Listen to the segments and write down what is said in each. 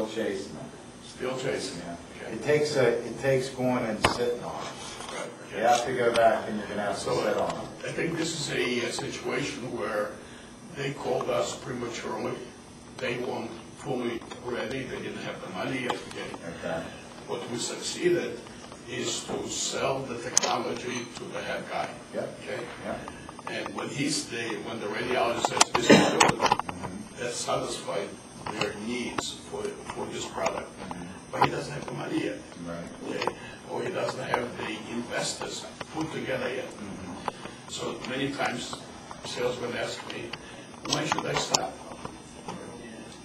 chasing them. Still chasing them. Yeah. Okay. It takes going and sitting on them. Right. Okay. You have to go back and you're going to have to sit on them. I think this is a situation where they called us prematurely. They weren't fully ready. They didn't have the money yet. Okay. What we succeeded is to sell the technology to the head guy. Yep. Okay. Yep. And when the radiologist says this is good, that satisfies their needs for this product. But he doesn't have the money yet. Right. Okay. Or he doesn't have the investors put together yet. So many times salesmen ask me, when should I stop?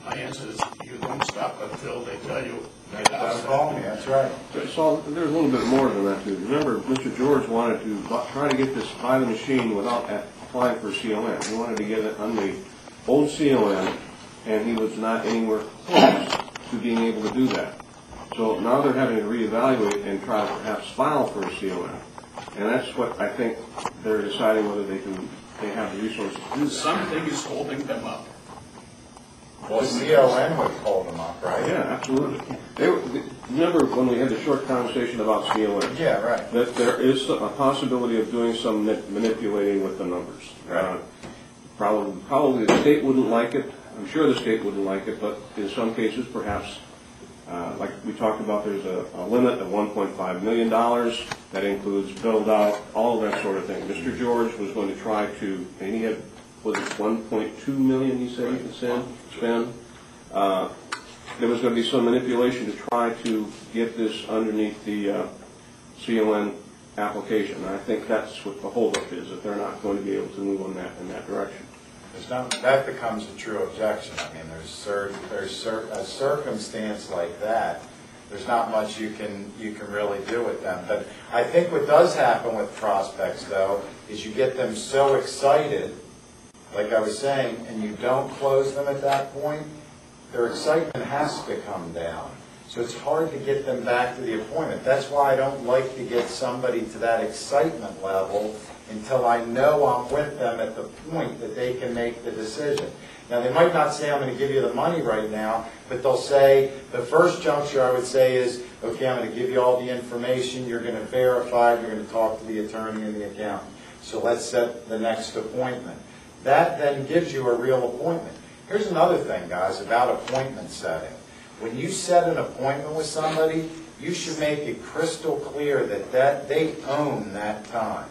My answer is, you don't stop until they tell you. That's right. So there's a little bit more than that too. Remember, Mr. George wanted to try to get this buy the machine without applying for CON. He wanted to get it on the old CON, and he was not anywhere close to being able to do that. So now they're having to reevaluate and try to perhaps file for a CON. And that's what I think they're deciding whether they have the resources to do that. Something is holding them up. Well, CON would hold them up, right? Yeah, absolutely. Remember when we had the short conversation about CON? Yeah, right. That there is a possibility of doing some manipulating with the numbers. Right. Probably the state wouldn't like it. I'm sure the state wouldn't like it, but in some cases, perhaps, like we talked about, there's a limit of $1.5 million. That includes build out, all of that sort of thing. Mr. George was going to try to, and he had, was it 1.2 million he said he could spend? There was going to be some manipulation to try to get this underneath the CON application. And I think that's what the holdup is, that they're not going to be able to move on that in that direction. That becomes a true objection. I mean, there's a circumstance like that. There's not much you can really do with them. But I think what does happen with prospects, though, is you get them so excited, like I was saying, and you don't close them at that point, their excitement has to come down. So it's hard to get them back to the appointment. That's why I don't like to get somebody to that excitement level until I know I'm with them at the point that they can make the decision. Now, they might not say, I'm going to give you the money right now, but they'll say, the first juncture I would say is, okay, I'm going to give you all the information, you're going to verify, you're going to talk to the attorney and the accountant. So let's set the next appointment. That then gives you a real appointment. Here's another thing, guys, about appointment setting. When you set an appointment with somebody, you should make it crystal clear that they own that time.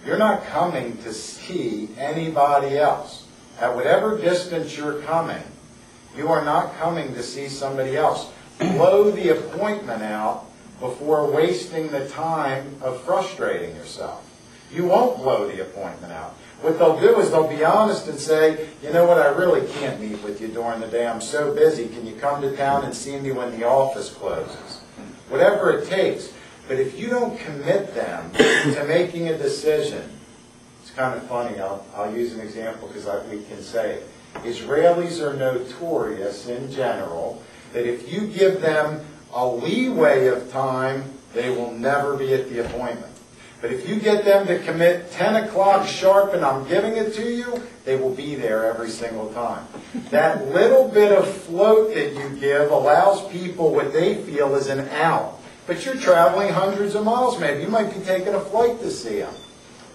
You're not coming to see anybody else. At whatever distance you're coming, you are not coming to see somebody else. Blow the appointment out before wasting the time of frustrating yourself. You won't blow the appointment out. What they'll do is they'll be honest and say, you know what, I really can't meet with you during the day. I'm so busy. Can you come to town and see me when the office closes? Whatever it takes. But if you don't commit them to making a decision, it's kind of funny. I'll use an example because we can say it. Israelis are notorious in general that if you give them a leeway of time, they will never be at the appointment. But if you get them to commit 10 o'clock sharp and I'm giving it to you, they will be there every single time. That little bit of float that you give allows people what they feel is an out. But you're traveling hundreds of miles maybe. You might be taking a flight to see them.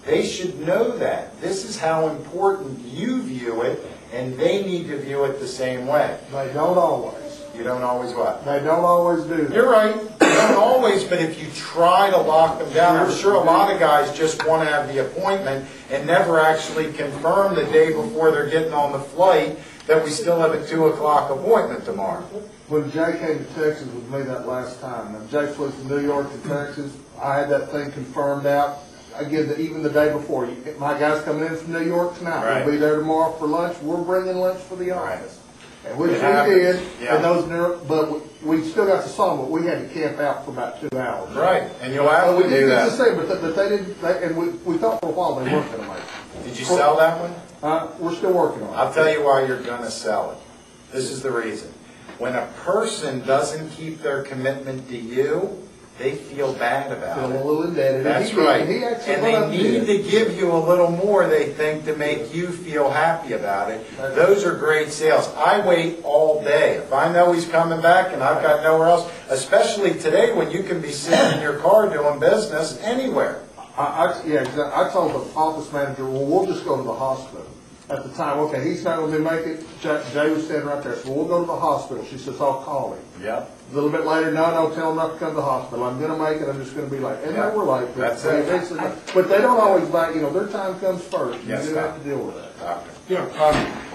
They should know that. This is how important you view it, and they need to view it the same way. They don't always. You don't always what? They don't always do that. You're right. You don't always, but if you try to lock them down, I'm sure a lot of guys just want to have the appointment and never actually confirm the day before they're getting on the flight that we still have a 2 o'clock appointment tomorrow. When Jay came to Texas with me that last time, now Jay flew from New York to Texas, I had that thing confirmed out. Again, even the day before, my guy's coming in from New York tonight. Right. We'll be there tomorrow for lunch. We're bringing lunch for the office. And which we happens. did, Yeah. and but we still got the song, but we had to camp out for about 2 hours. Right, and you'll have to do that. But they didn't, and we thought for a while they weren't going to make it. Did you sell that one? We're still working on it. I'll tell you why you're going to sell it. This is the reason. When a person doesn't keep their commitment to you, they feel bad about Feel a it. little indebted. That's And he- right. and he actually And went up they and need did. to give you a little more, they think, to make you feel happy about it. Those are great sales. I wait all day. If I know he's coming back and I've got nowhere else, especially today when you can be sitting in your car doing business anywhere. I told the office manager, well, we'll just go to the hospital. At the time, okay, he's not gonna make it, Jay was standing right there, so we'll go to the hospital. She says, I'll call him. Yep. A little bit later, no, tell him not to come to the hospital. I'm gonna make it, I'm just gonna be late. And they were late. But That's they it. eventually- But they don't always back, their time comes first. Yes, You do have Doc. to deal with that. Doctor. Yeah,